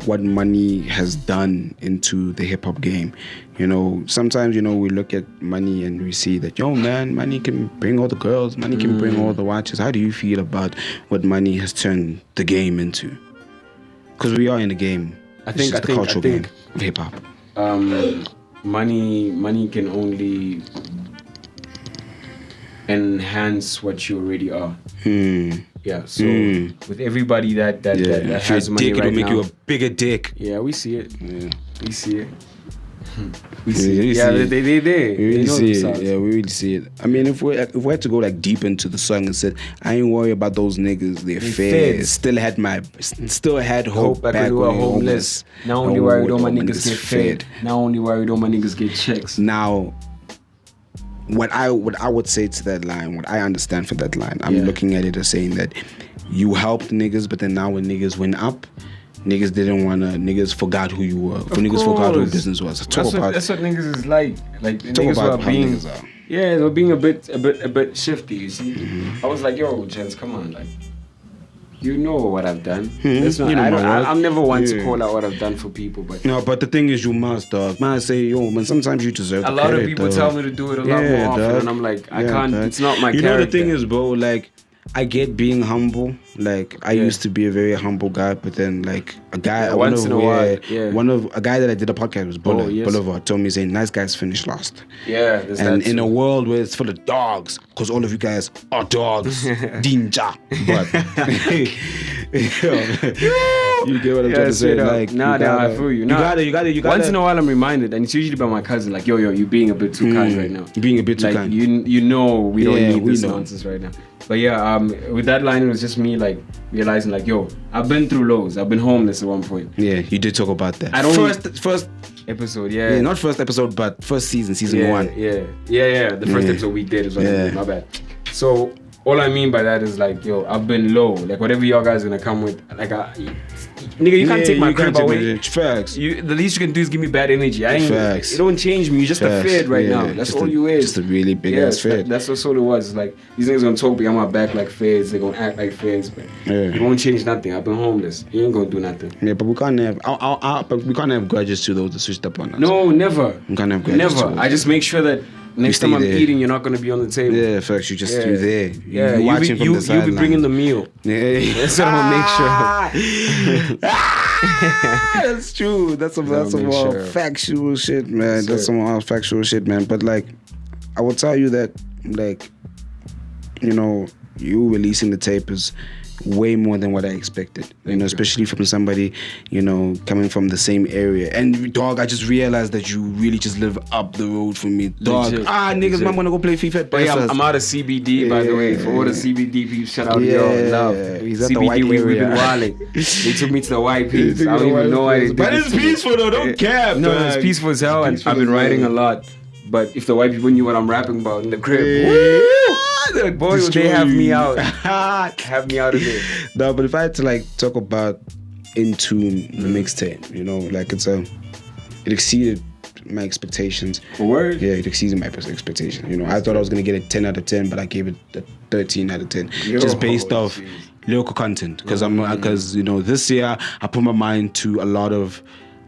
A: what money has done into the hip hop game. You know, sometimes, we look at money and we see that, yo, man, money can bring all the girls, money can bring all the watches. How do you feel about what money has turned the game into? Because we are in the game.
B: I think
A: the cultural game of hip hop.
B: Money can only enhance what you already are. Yeah, so with everybody that has money
A: right now, it'll make you a bigger dick.
B: Yeah, we see it. Yeah, we see it.
A: We see it.
B: They
A: really see it. Yeah, we really see it. I mean, if we had to go deep into the song and said, I ain't worried about those niggas. They're fair. Still had hope back when we were homeless.
B: Now only worried all my niggas get fed. Now only worried all my niggas get checks.
A: Now, what I would say to that line, what I understand for that line, I'm looking at it as saying that you helped niggas, but then now when niggas went up, niggas forgot who you were. Niggas forgot who business was.
B: That's what niggas is like. Niggas
A: about
B: were being,
A: niggas are.
B: Yeah, they were being a bit shifty, you see. I was like, yo, gents, come on, you know what I've done. I'm never one to call out what I've done for people, but
A: no. But the thing is, you must, dog. Man, I say, yo, man. Sometimes you deserve.
B: A lot of people tell me to do it a lot more often, and I'm like, I can't. Dog. It's not my character.
A: You know the thing is, bro. I get being humble. I used to be a very humble guy, but then a guy a guy that I did a podcast with, Boulevard, told me saying nice guys finish last.
B: Yeah,
A: and in a world where it's full of dogs, because all of you guys are dogs, dinja. But you get what I'm trying to say?
B: I feel you. You gotta. Once in a while, I'm reminded, and it's usually by my cousin, yo, you're being a bit too kind right now.
A: Being a bit too kind.
B: You know, we don't need this nonsense right now. But yeah, with that line, it was just me realizing yo, I've been through lows. I've been homeless at one point.
A: Yeah, you did talk about that. First
B: episode, yeah.
A: Not first episode, but first season 1.
B: Yeah. The first episode we did is my bad. So all I mean by that is yo, I've been low. Whatever y'all guys gonna come with, nigga, you can't take my crib away.
A: Facts.
B: The least you can do is give me bad energy.
A: Facts.
B: It don't change me. You're just a fed right now. That's all you is.
A: Just a really big ass fed.
B: That's all it was. These niggas gonna talk behind my back like feds. They gonna act like feds, but it won't change nothing. I've been homeless. You ain't gonna do nothing.
A: Yeah, but we can't have. We can't have grudges to those that switched up on us.
B: No, never.
A: We can't have grudges.
B: Never. I just make sure that Next
A: stay
B: time I'm
A: there.
B: eating, you're not gonna be on the table.
A: Yeah, facts. You're there.
B: Yeah,
A: You're watching from the
B: you'll
A: sideline.
B: be bringing the meal.
A: Yeah.
B: That's what I'm gonna make sure.
A: That's true. That's some
B: make
A: more
B: sure.
A: factual shit, man.
B: That's
A: That's
B: it.
A: some more factual shit, man. But like, I will tell you that, like, you know, you releasing the tape is way more than what I expected. You know, especially from somebody, you know, coming from the same area. And dog, I just realized that you really just live up the road from me, dog.
B: Legit.
A: Niggas,
B: Legit.
A: man, wanna go play FIFA at
B: But yeah,
A: Besa's.
B: I'm out of CBD, by the way. For all the CBD people, shout out to
A: Yeah,
B: y'all. Love.
A: he's at the
B: CBD,
A: white
B: we've been
A: area.
B: wilding. They took me to the white piece. I don't even know why they did
A: But
B: this
A: it's
B: to me.
A: peaceful though, don't care.
B: No,
A: dog.
B: it's peaceful as hell, and
A: Peaceful
B: I've been
A: as
B: writing
A: hell.
B: a lot. But if the white people knew what I'm rapping about in the crib,
A: Yeah.
B: boy, would
A: Destroy
B: they have me
A: you.
B: out. Have me out of there.
A: No, but if I had to like talk about Into the mixtape, you know, like it exceeded my expectations.
B: Word?
A: Yeah, it exceeded my expectations. You know, I thought I was gonna get a 10 out of 10, but I gave it a 13 out of 10, just based off lyrical content. Because you know, this year I put my mind to a lot of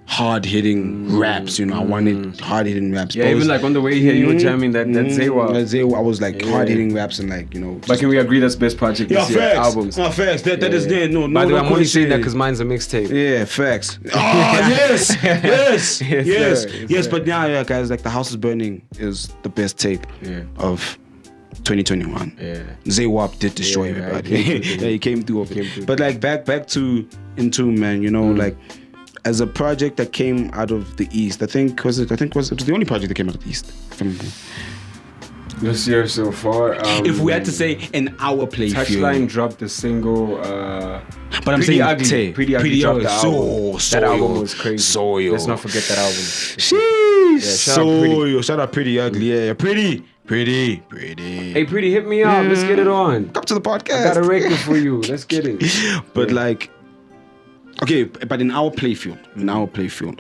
A: hard-hitting raps. You know, I wanted hard-hitting raps.
B: Yeah, even like on the way here, you were jamming that Zewa.
A: Zewa, I was like hard-hitting raps and like, you know.
B: But can we agree that's best project this year? Albums.
A: No, facts. That is there. No,
B: By the way, I'm only saying that
A: because
B: because mine's a mixtape.
A: yeah, facts. Oh, yes, yes, yes,
B: sir.
A: yes. But yeah, guys, like The House is Burning is the best tape of 2021.
B: Yeah.
A: Zaywap did destroy everybody. He came through. But like back to Into, man, you know, like as a project that came out of the East, it was the only project that came out of the East.
B: This year so far.
A: If we had to say in our playfield.
B: Touchline dropped a single.
A: But I'm saying
B: ugly. Pretty ugly dropped the album. That album was crazy.
A: Soil.
B: Let's not forget that album.
A: Sheesh. Shout out Pretty Ugly. Yeah, Pretty.
B: Hey, Pretty, hit me up. Let's get it on.
A: Come to the podcast.
B: I got a record for you. Let's get it.
A: But like, okay, but in our playfield,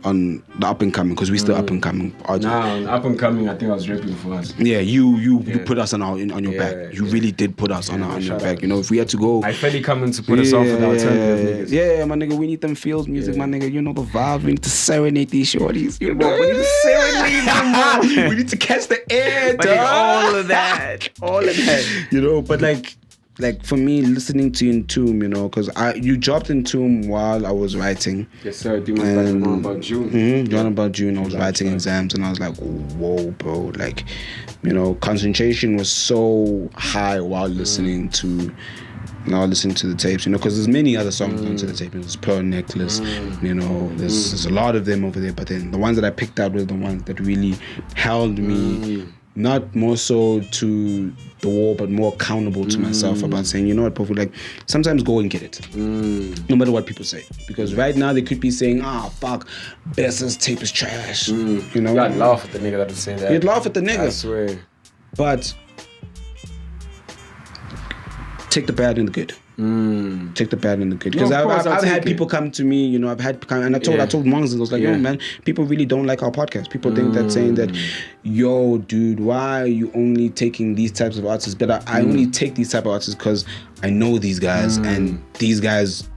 A: on the up and coming, because we still up and coming.
B: Nah, up and coming. I think I was rapping for us.
A: Yeah, you put us on your back. You really did put us on your back. You know, if we had to go,
B: I felt coming to put us off with alternative niggas.
A: Yeah, my nigga, we need them fields music, my nigga. You know the vibe. We need to serenade these shorties. You know, we need to serenade them. We need to catch the air, dog.
B: All of that.
A: You know, but like for me, listening to Entomb, you know, because you dropped Entomb while I was writing.
B: Yes, sir. Demons like Run About June.
A: Run About June. I was writing exams, and I was like, whoa, bro. Like, you know, concentration was so high while listening to. Now listen to the tapes, you know, because there's many other songs onto the tape. There's Pearl Necklace, you know, there's a lot of them over there. But then the ones that I picked out were the ones that really held me, not more so to the wall, but more accountable to myself about saying, you know what, Pofu, like, sometimes go and get it. No matter what people say. Because right now they could be saying, fuck, Besa's tape is trash. You know?
B: I'd laugh at the nigga that would say that.
A: You'd laugh at the nigga.
B: I swear.
A: But take the bad and the good. Take the bad and the good. Because I've had people come to me, you know, and I told Mongs, I was like, yo, man, people really don't like our podcast. People think that saying that, yo, dude, why are you only taking these types of artists? But I only take these type of artists because I know these guys, and these guys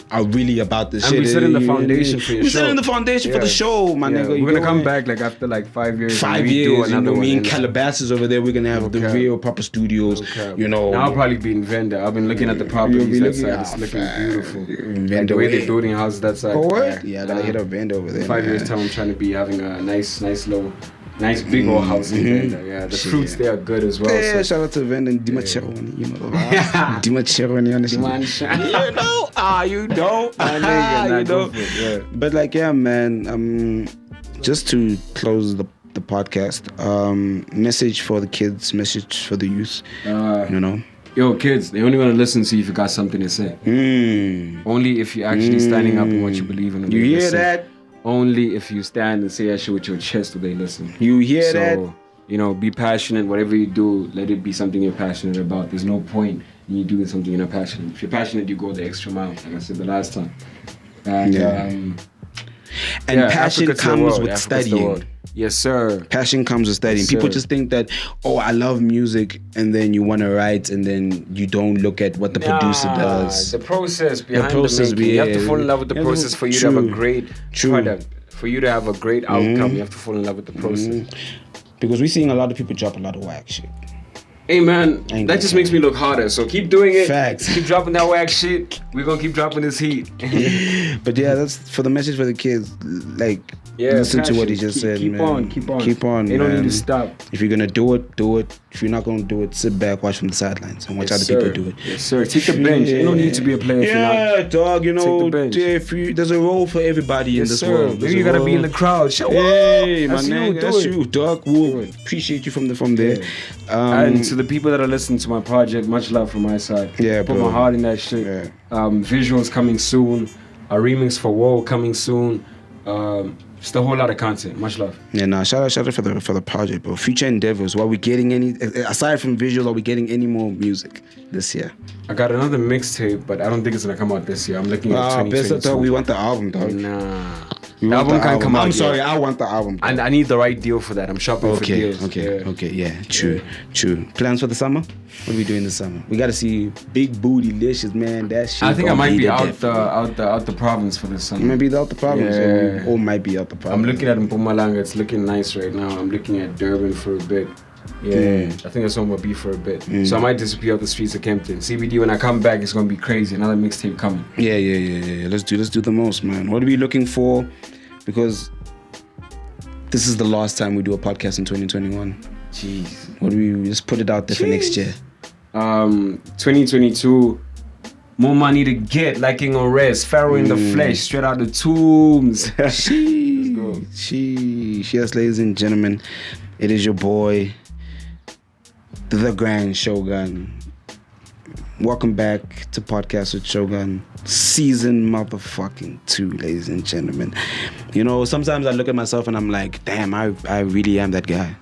A: are really about this shit.
B: And we set in the foundation for your show.
A: We set in the foundation for the show, my nigga.
B: We're gonna come back like after like 5 years.
A: 5 years, you know, me and Calabasas over there, we're gonna have the real proper studios, you know.
B: Now I'll probably be in Venda. I've been looking at the properties that side. It's looking beautiful. And the way they're building houses that side.
A: Oh, what? Yeah, I gotta hit up Venda over there.
B: 5 years time, I'm trying to be having a nice big old house in Venda. Yeah, the fruits there are good as well.
A: Yeah, shout out to Venda and Dimacheroni, you know the vibes. Dimacheroni on the shit. You know, you don't. You know. But like, yeah, man. Just to close the podcast, message for the kids, message for the youth. You know.
B: Yo, kids, they only want to listen to you if you got something to say. Only if you're actually standing up in what you believe in.
A: You hear that?
B: Only if you stand and say that shit with your chest do they listen.
A: You hear that?
B: So, you know, be passionate. Whatever you do, let it be something you're passionate about. There's no point in you doing something you're not passionate. If you're passionate, you go the extra mile, like I said the last time. And,
A: passion comes with studying.
B: Yes, sir.
A: Passion comes with studying. People just think that, I love music, and then you want to write, and then you don't look at what the producer does.
B: The process behind the making. You have to fall in love with the process for you to have a great product. For you to have a great outcome, you have to fall in love with the process.
A: Because we're seeing a lot of people drop a lot of whack shit.
B: Hey man,
A: Ain't
B: that
A: gonna
B: just makes me look harder. So keep doing it.
A: Facts.
B: Keep dropping that whack shit. We're gonna keep dropping this heat.
A: But yeah, that's for the message for the kids. Like, listen to what he just said,
B: keep
A: man.
B: Keep on.
A: Keep on.
B: They don't
A: man.
B: need to stop.
A: If you're gonna do it, do it. If you're not gonna do it, sit back, watch from the sidelines, and watch other people do it.
B: Yes, sir. Take the bench. You don't need to be a player if you're not.
A: Yeah, dog. You know,
B: Take the bench.
A: if you, there's a role for everybody in this world.
B: Maybe you gotta be in the crowd. Show
A: Hey,
B: up.
A: my
B: That's
A: nigga,
B: you.
A: that's
B: Do it.
A: you, dog. We'll appreciate you from there.
B: And to the people that are listening to my project, much love from my side.
A: Yeah,
B: Put
A: bro.
B: my heart in that shit.
A: Yeah.
B: Visuals coming soon. A remix for Whoa coming soon. Just a whole lot of content. Much love.
A: Yeah, nah, shout out for the project, bro. Future endeavors. Are we getting any aside from visuals? Are we getting any more music this year?
B: I got another mixtape, but I don't think it's gonna come out this year. I'm looking at 2022.
A: Besa, dog. We want the album, dog.
B: Nah.
A: We
B: The
A: want
B: album can't come out
A: I'm
B: yet.
A: sorry, I want the album.
B: I need the right deal for that. I'm shopping for deals.
A: Okay, yeah, true. Plans for the summer? What are we doing this summer? We gotta see Big Bootylicious, man. That shit.
B: I think I
A: gonna
B: might be
A: the
B: out
A: death.
B: the province for this summer.
A: Might be out the province,
B: Yeah.
A: or might be out the province.
B: I'm looking at Mpumalanga. It's looking nice right now. I'm looking at Durban for a bit. Yeah, I think that's where I'm gonna be for a bit. So I might disappear off the streets of Kempton. CBD, when I come back, it's gonna be crazy. Another mixtape coming.
A: Yeah. Let's do the most, man. What are we looking for? Because this is the last time we do a podcast in 2021.
B: Jeez.
A: What do we just put it out there for next year?
B: 2022. More money to get, like in Ores, Pharaoh in the flesh, straight out the tombs.
A: Sheesh. Yes, ladies and gentlemen, it is your boy, the Grand Shogun. Welcome back to Podcast with Shogun, season motherfucking 2, ladies and gentlemen. You know, sometimes I look at myself and I'm like, damn, I really am that guy.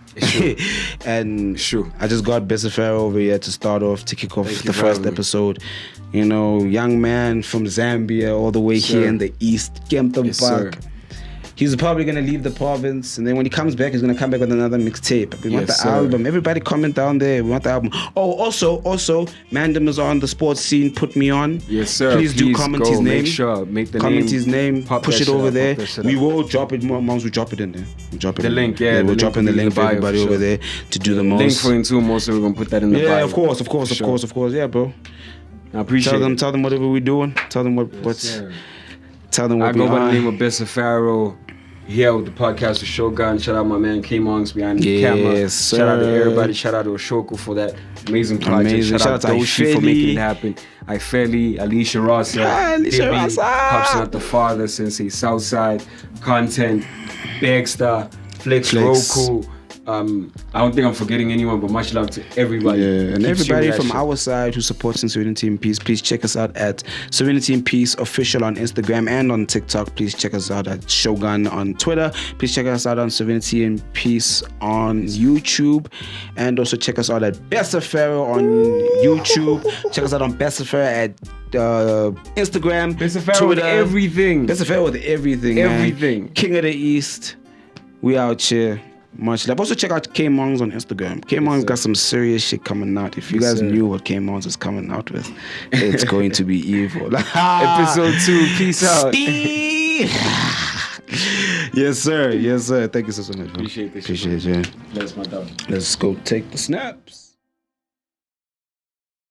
A: And I just got Besa Pharaoh over here to start off, to kick off the first episode. You know, young man from Zambia all the way here in the East, Kempton Park. He's probably going to leave the province, and then when he comes back, he's going to come back with another mixtape. We want the album. Everybody comment down there. We want the album. Oh, also, Mandem is on the sports scene. Put me on.
B: Yes, sir.
A: Please do comment his name.
B: Make sure, make the
A: comment
B: name.
A: his name. Push it over there. We will drop it. Once we drop it in there. We'll drop it
B: the
A: in
B: link,
A: there.
B: yeah.
A: We'll drop in the link for everybody over there to do the most.
B: Link for Intumo, so we're going to put that in the bio.
A: Yeah, of course. Yeah, bro.
B: I appreciate it.
A: Tell them whatever we're doing. Tell them tell them what
B: I go by the name of Besa Pharaoh. Here with the podcast with Shogun. Shout out my man K-Mongs behind the camera.
A: Sir.
B: Shout out to everybody. Shout out to Oshoku for that amazing project. Shout out to Doshi for making it happen. Ifeli, Alicia Ross. Pops out the father, Sensei Southside, content, Bagster, Flex. Roku. I don't think I'm forgetting anyone, but much love to everybody.
A: Yeah, and everybody from our side who supports in Serenity and Peace, please check us out at Serenity and Peace Official on Instagram and on TikTok. Please check us out at Shogun on Twitter. Please check us out on Serenity and Peace on YouTube. And also check us out at Besa Pharaoh on YouTube. Check us out on Besa Pharaoh at Instagram,
B: Besa Pharaoh
A: Twitter.
B: with everything.
A: Besa Pharaoh with everything.
B: Everything.
A: Man. King of the East. We out here. Much love. Also check out K-Mongs on Instagram. K-Mongs got some serious shit coming out. If you guys knew what K-Mongs is coming out with, it's going to be evil.
B: Episode 2. Peace out.
A: Yes, sir. Thank you so much.
B: Appreciate this.
A: Appreciate you.
B: Bless my dog.
A: Let's go take the snaps.